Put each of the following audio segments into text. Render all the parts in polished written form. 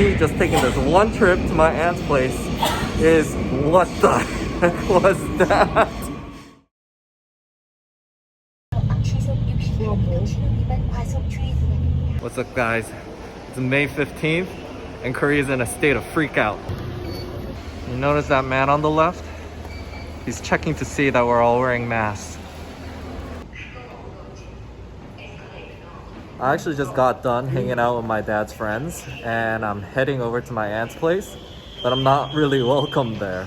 me just taking this one trip to my aunt's place is what the heck was that? What's up guys? It's May 15th and Korea's in a state of freak out. You notice that man on the left? He's checking to see that we're all wearing masks. I actually just got done hanging out with my dad's friends and I'm heading over to my aunt's place, but I'm not really welcome there.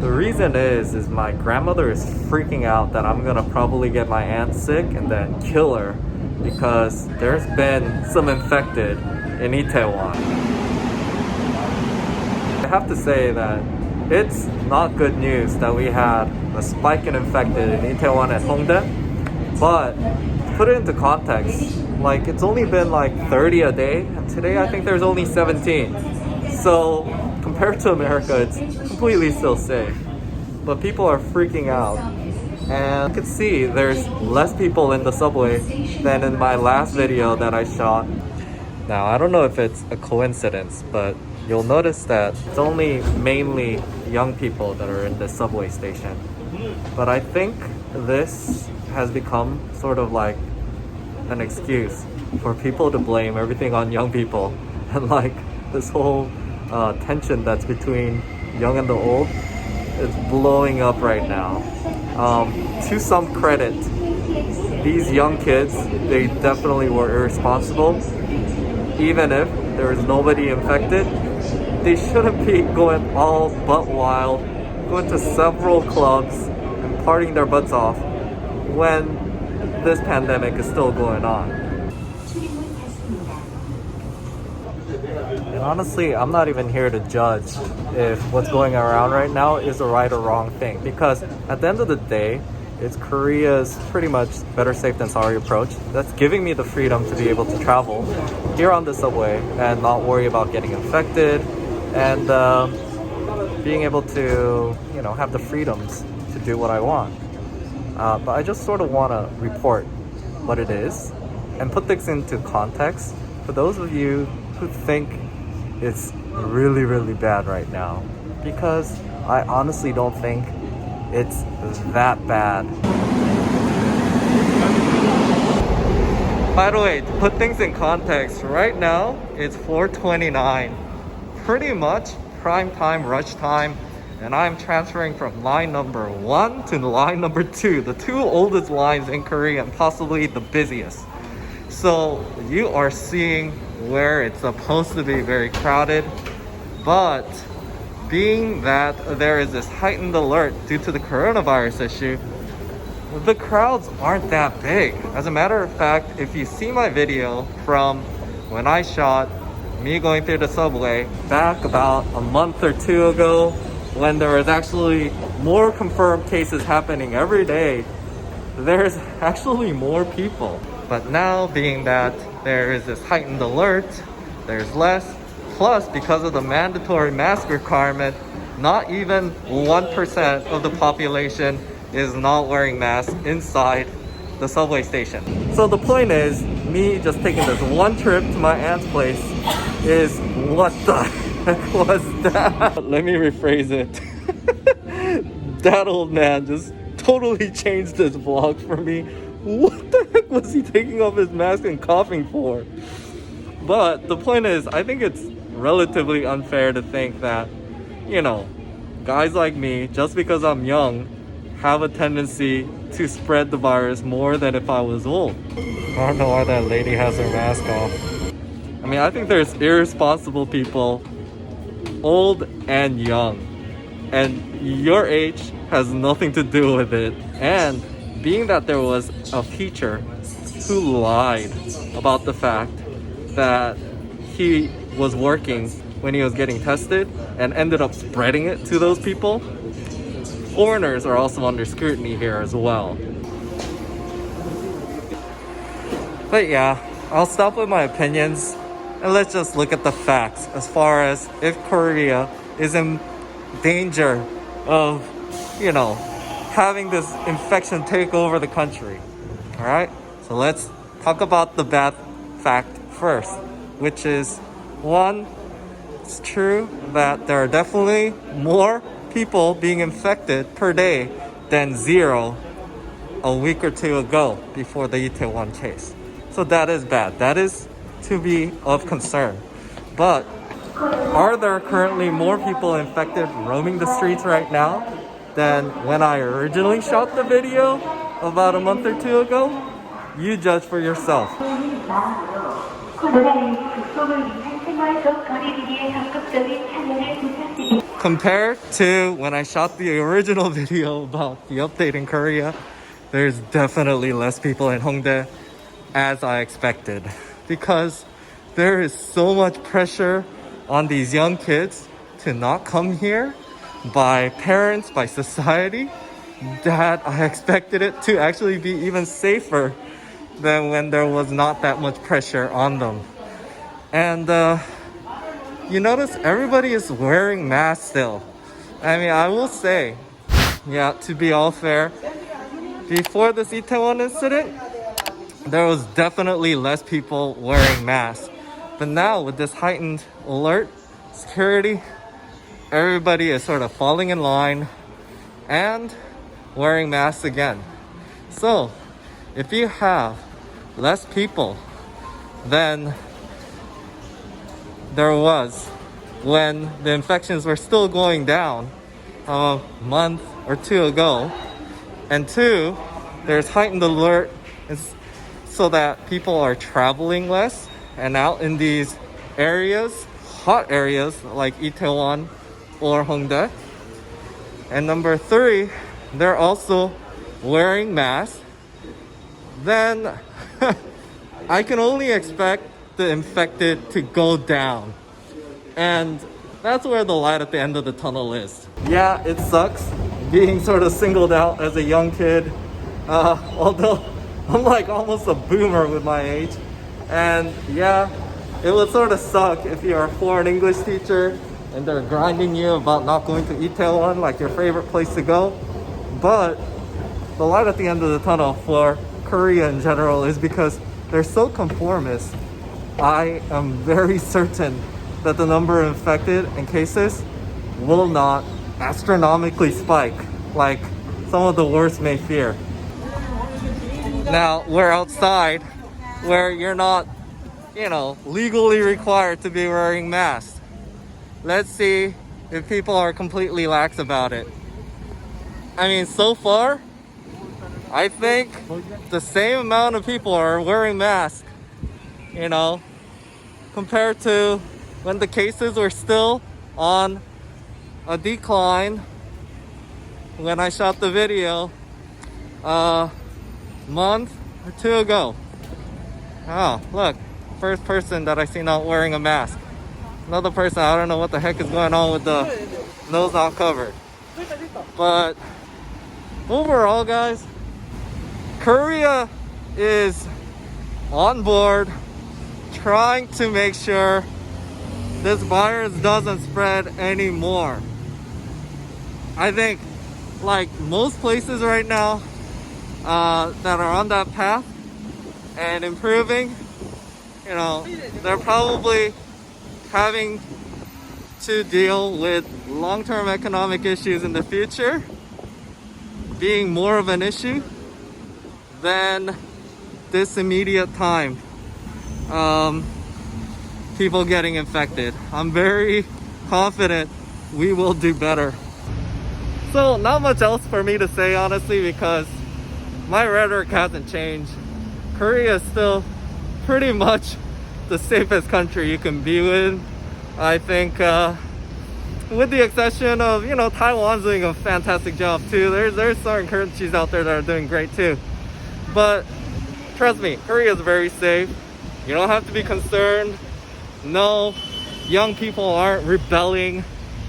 The reason is my grandmother is freaking out that I'm gonna probably get my aunt sick and then kill her because there's been some infected in Itaewon. I have to say that it's not good news that we had a spike in infected in Itaewon at Hongdae, but to put it into context, like it's only been like 30 a day, and today I think there's only 17. So compared to America, it's completely still safe. But people are freaking out, and you can see there's less people in the subway than in my last video that I shot. Now, I don't know if it's a coincidence, but you'll notice that it's only mainly young people that are in the subway station. But I think this has become sort of like an excuse for people to blame everything on young people. And like this whole tension that's between young and the old, it's blowing up right now. To some credit, these young kids, they definitely were irresponsible. Even if there is nobody infected, they shouldn't be going all butt wild, going to several clubs and partying their butts off when this pandemic is still going on. And honestly, I'm not even here to judge if what's going around right now is a right or wrong thing, because at the end of the day, it's Korea's pretty much better safe than sorry approach that's giving me the freedom to be able to travel here on the subway and not worry about getting infected and being able to, you know, have the freedoms to do what I want. But I just sort of want to report what it is and put things into context for those of you who think it's really, really bad right now, because I honestly don't think it's that bad. By the way, to put things in context, right now it's 4:29. Pretty much prime time, rush time, and I'm transferring from line number 1 to line number 2, the two oldest lines in Korea and possibly the busiest. So you are seeing where it's supposed to be very crowded, but being that there is this heightened alert due to the coronavirus issue, the crowds aren't that big. As a matter of fact, if you see my video from when I shot me going through the subway back about a month or two ago, when there was actually more confirmed cases happening every day, there's actually more people. But now, being that there is this heightened alert, there's less. Plus, because of the mandatory mask requirement, not even 1% of the population is not wearing masks inside the subway station. So the point is, me just taking this one trip to my aunt's place is what the heck was that? Let me rephrase it. That old man just totally changed this vlog for me. What the heck was he taking off his mask and coughing for? But the point is, I think it's relatively unfair to think that, you know, guys like me, just because I'm young, have a tendency to spread the virus more than if I was old. I don't know why that lady has her mask off. I mean, I think there's irresponsible people, old and young, and your age has nothing to do with it. And being that there was a teacher who lied about the fact that he was working when he was getting tested and ended up spreading it to those people, foreigners are also under scrutiny here as well. But yeah, I'll stop with my opinions and let's just look at the facts as far as if Korea is in danger of, you know, having this infection take over the country. All right, so let's talk about the bad fact first, which is one, it's true that there are definitely more people being infected per day than zero a week or two ago before the Itaewon case. So that is bad. That is to be of concern. But are there currently more people infected roaming the streets right now than when I originally shot the video about a month or two ago? You judge for yourself. Compared to when I shot the original video about the update in Korea, there's definitely less people in Hongdae as I expected, because there is so much pressure on these young kids to not come here by parents, by society, that I expected it to actually be even safer than when there was not that much pressure on them. And you notice everybody is wearing masks still. I mean, I will say, yeah, to be all fair, before this Itaewon incident, there was definitely less people wearing masks. But now with this heightened alert, security, everybody is sort of falling in line and wearing masks again. So if you have less people than there was when the infections were still going down a month or two ago, and two, there's heightened alert so that people are traveling less and out in these areas, hot areas like Itaewon or Hongdae. And number three, they're also wearing masks. Then I can only expect the infected to go down. And that's where the light at the end of the tunnel is. Yeah, it sucks being sort of singled out as a young kid. Although I'm like almost a boomer with my age. And yeah, it would sort of suck if you're a foreign English teacher and they're grinding you about not going to Itaewon, like your favorite place to go. But the light at the end of the tunnel for Korea in general is because they're so conformist. I am very certain that the number of infected and cases will not astronomically spike like some of the worst may fear. Now, we're outside where you're not, legally required to be wearing masks. Let's see if people are completely lax about it. I mean, so far, I think the same amount of people are wearing masks, compared to when the cases were still on a decline when I shot the video a month or two ago. Oh, look, first person that I see not wearing a mask. Another person, I don't know what the heck is going on with the nose not covered. But overall, guys, Korea is on board trying to make sure this virus doesn't spread anymore. I think, like most places right now that are on that path and improving, they're probably having to deal with long-term economic issues in the future being more of an issue than this immediate time. People getting infected. I'm very confident we will do better. So not much else for me to say, honestly, because my rhetoric hasn't changed. Korea is still pretty much the safest country you can be with. I think with the exception of, Taiwan's doing a fantastic job too. There's certain countries out there that are doing great too. But trust me, Korea is very safe. You don't have to be concerned. No, young people aren't rebelling,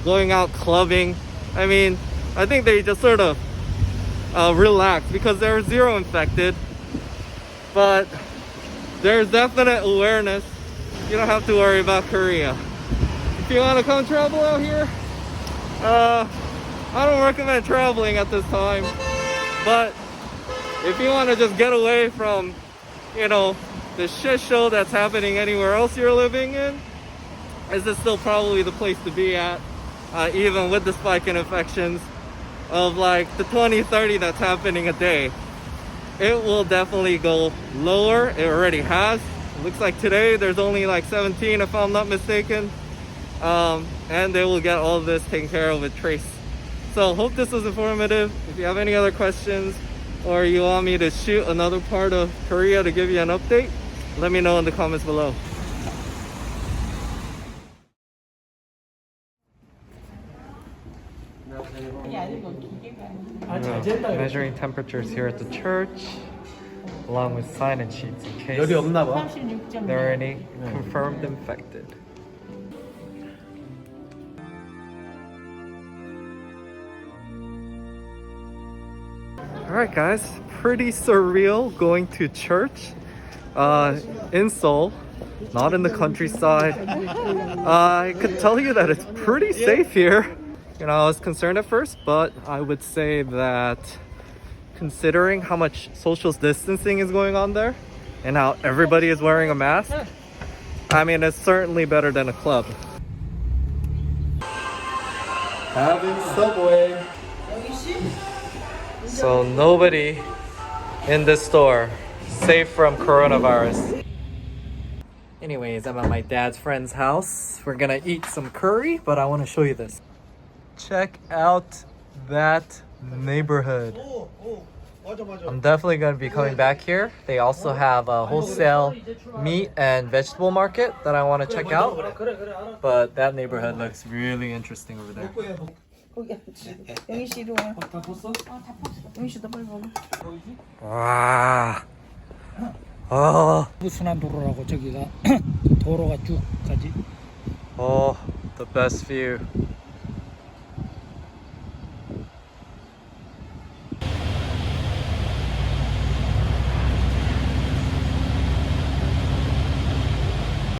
going out clubbing. I mean, I think they just sort of relaxed because there are zero infected. But there's definite awareness. You don't have to worry about Korea. If you want to come travel out here, I don't recommend traveling at this time. But if you want to just get away from, the the shit show that's happening anywhere else you're living in, this is still probably the place to be at, even with the spike in infections of like the 20-30 that's happening a day. It will definitely go lower. It already has. It looks like today there's only like 17 if I'm not mistaken. And they will get all of this taken care of with Trace. So hope this was informative. If you have any other questions or you want me to shoot another part of Korea to give you an update, let me know in the comments below. Measuring temperatures here at the church, along with sign-in sheets in case there are any confirmed infected. Alright guys, pretty surreal going to church in Seoul, not in the countryside. I could tell you that it's pretty safe here. You know, I was concerned at first, but I would say that considering how much social distancing is going on there and how everybody is wearing a mask, I mean, it's certainly better than a club. Having Subway. So nobody in this store safe from coronavirus. Anyways, I'm at my dad's friend's house. We're gonna eat some curry, but I want to show you this. Check out that neighborhood. I'm definitely going to be coming back here. They also have a wholesale meat and vegetable market that I want to check out. But that neighborhood looks really interesting over there. Wow. Oh. 순환도로라고 저기가 도로가 쭉 가지. Oh, the best view.